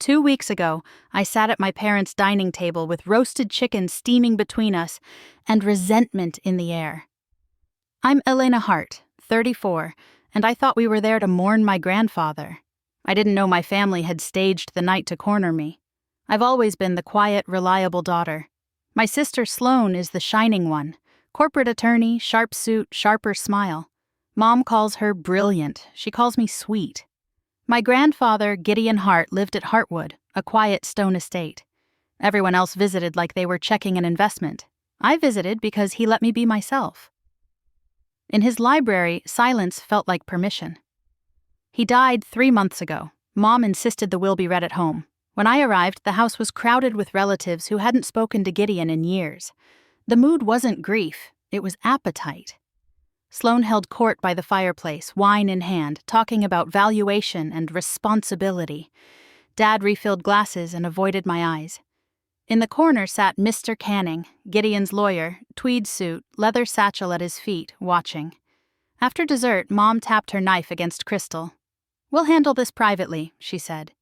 2 weeks ago, I sat at my parents' dining table with roasted chicken steaming between us and resentment in the air. I'm Elena Hart, 34, and I thought we were there to mourn my grandfather. I didn't know my family had staged the night to corner me. I've always been the quiet, reliable daughter. My sister Sloane is the shining one. Corporate attorney, sharp suit, sharper smile. Mom calls her brilliant. She calls me sweet. My grandfather, Gideon Hart, lived at Hartwood, a quiet stone estate. Everyone else visited like they were checking an investment. I visited because he let me be myself. In his library, silence felt like permission. He died 3 months ago. Mom insisted the will be read at home. When I arrived, the house was crowded with relatives who hadn't spoken to Gideon in years. The mood wasn't grief, it was appetite. Sloane held court by the fireplace, wine in hand, talking about valuation and responsibility. Dad refilled glasses and avoided my eyes. In the corner sat Mr. Canning, Gideon's lawyer, tweed suit, leather satchel at his feet, watching. After dessert, Mom tapped her knife against Crystal. "We'll handle this privately," she said.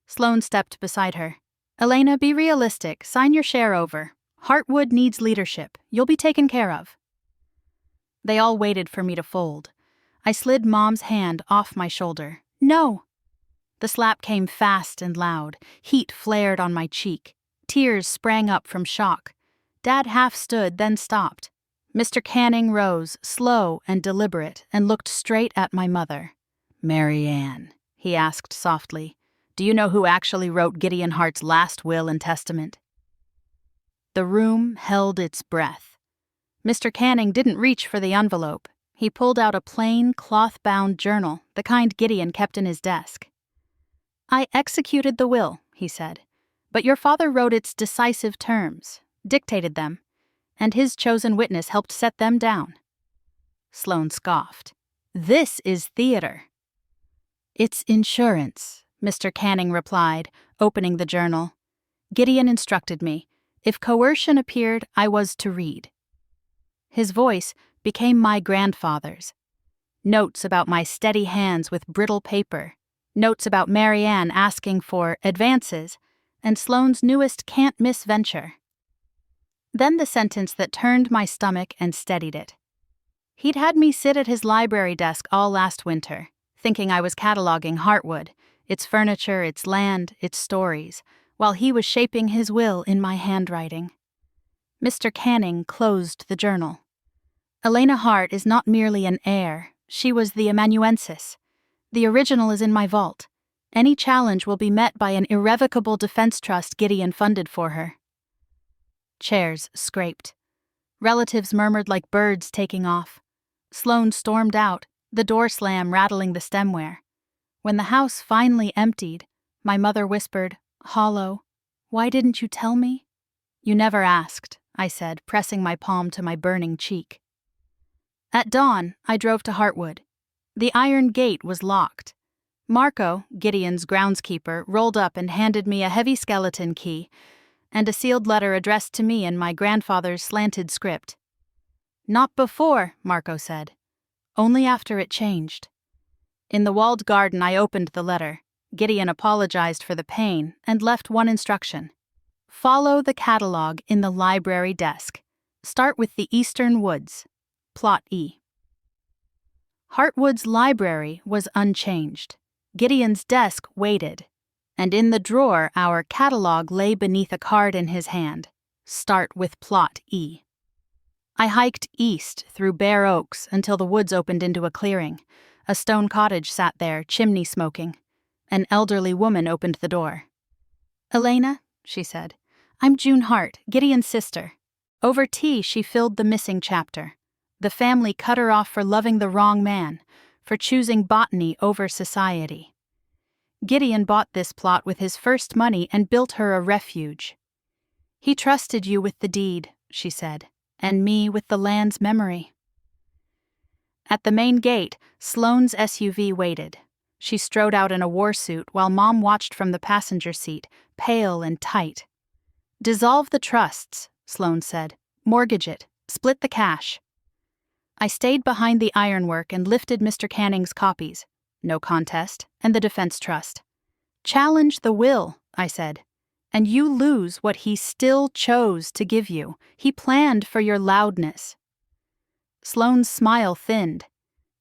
Sloane stepped beside her. "Elena, be realistic. Sign your share over. Hartwood needs leadership. You'll be taken care of." They all waited for me to fold. I slid Mom's hand off my shoulder. "No!" The slap came fast and loud. Heat flared on my cheek. Tears sprang up from shock. Dad half stood, then stopped. Mr. Canning rose, slow and deliberate, and looked straight at my mother. "Mary Ann," he asked softly, "do you know who actually wrote Gideon Hart's last will and testament?" The room held its breath. Mr. Canning didn't reach for the envelope. He pulled out a plain, cloth-bound journal, the kind Gideon kept in his desk. "I executed the will," he said, "but your father wrote its decisive terms, dictated them, and his chosen witness helped set them down." Sloane scoffed. "This is theater." "It's insurance," Mr. Canning replied, opening the journal. "Gideon instructed me. If coercion appeared, I was to read." His voice became my grandfather's. Notes about my steady hands with brittle paper, notes about Mary Ann asking for advances, and Sloane's newest can't-miss venture. Then the sentence that turned my stomach and steadied it. He'd had me sit at his library desk all last winter, thinking I was cataloging Hartwood, its furniture, its land, its stories, while he was shaping his will in my handwriting. Mr. Canning closed the journal. "Elena Hart is not merely an heir, she was the amanuensis. The original is in my vault. Any challenge will be met by an irrevocable defense trust Gideon funded for her." Chairs scraped. Relatives murmured like birds taking off. Sloane stormed out, the door slam rattling the stemware. When the house finally emptied, my mother whispered, hollow, "Why didn't you tell me?" "You never asked," I said, pressing my palm to my burning cheek. At dawn, I drove to Hartwood. The iron gate was locked. Marco, Gideon's groundskeeper, rolled up and handed me a heavy skeleton key and a sealed letter addressed to me in my grandfather's slanted script. "Not before," Marco said. "Only after it changed." In the walled garden, I opened the letter. Gideon apologized for the pain and left one instruction. "Follow the catalog in the library desk. Start with the Eastern Woods. Plot E." Hartwood's library was unchanged. Gideon's desk waited, and in the drawer our catalog lay beneath a card in his hand. Start with Plot E. I hiked east through bare oaks until the woods opened into a clearing. A stone cottage sat there, chimney smoking. An elderly woman opened the door. "Elena," she said, "I'm June Hart, Gideon's sister." Over tea, she filled the missing chapter. The family cut her off for loving the wrong man, for choosing botany over society. Gideon bought this plot with his first money and built her a refuge. "He trusted you with the deed," she said, "and me with the land's memory." At the main gate, Sloane's SUV waited. She strode out in a war suit while Mom watched from the passenger seat, pale and tight. "Dissolve the trusts," Sloane said. "Mortgage it. Split the cash." I stayed behind the ironwork and lifted Mr. Canning's copies, no contest, and the defense trust. "Challenge the will," I said. And you lose what he still chose to give you. He planned for your loudness. Sloane's smile thinned.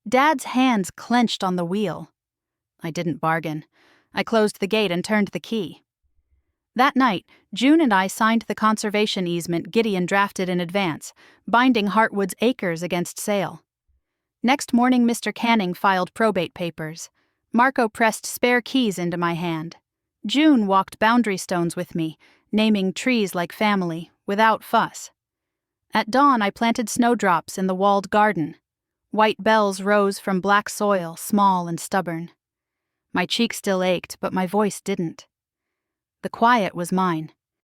Dad's hands clenched on the wheel. I didn't bargain. I closed the gate and turned the key. That night, June and I signed the conservation easement Gideon drafted in advance, binding Heartwood's acres against sale. Next morning, Mr. Canning filed probate papers. Marco pressed spare keys into my hand. June walked boundary stones with me, naming trees like family, without fuss. At dawn, I planted snowdrops in the walled garden. White bells rose from black soil, small and stubborn. My cheek still ached, but my voice didn't. The quiet was mine.